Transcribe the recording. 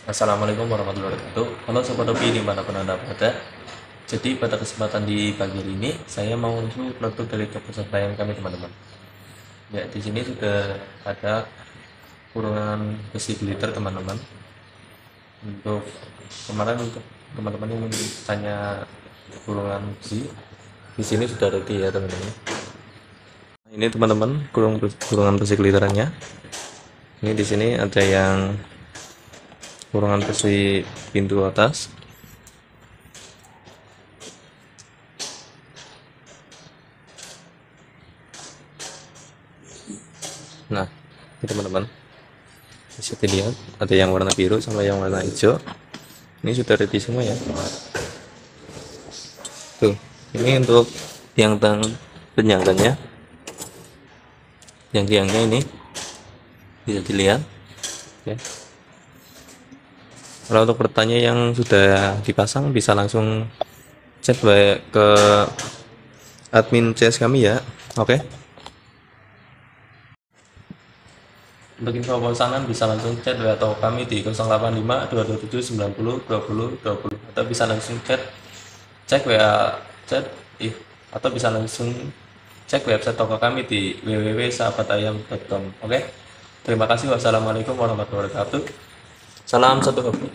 Assalamualaikum warahmatullahi wabarakatuh. Halo Sobat Hobi dimanapun Anda berada. Jadi pada kesempatan di pagi hari ini saya mau review produk dari toko kesayangan kami teman-teman. Ya di sini sudah ada kurungan besi glitter teman-teman. Untuk kemarin untuk teman-teman yang tanya kurungan besi, di sini sudah ready ya teman-teman. Ini teman-teman kurungan besi glitterannya. Ini di sini ada yang kurungan besi pintu atas. Nah, ini teman-teman bisa dilihat ada yang warna biru sama yang warna hijau. Ini sudah ready semua ya. Tuh, ini untuk penyanggannya. Yang tiangnya ini bisa dilihat. Ya. Kalau untuk bertanya yang sudah dipasang bisa langsung chat ke admin CS kami ya. Oke. Untuk info pemesanan bisa langsung chat atau kami di 085 227 90 20 20 atau bisa langsung cek WA chat atau bisa langsung cek website toko kami di www.sahabatayam.com. Oke. Terima kasih. Wassalamualaikum warahmatullahi wabarakatuh. Salam satu hobi.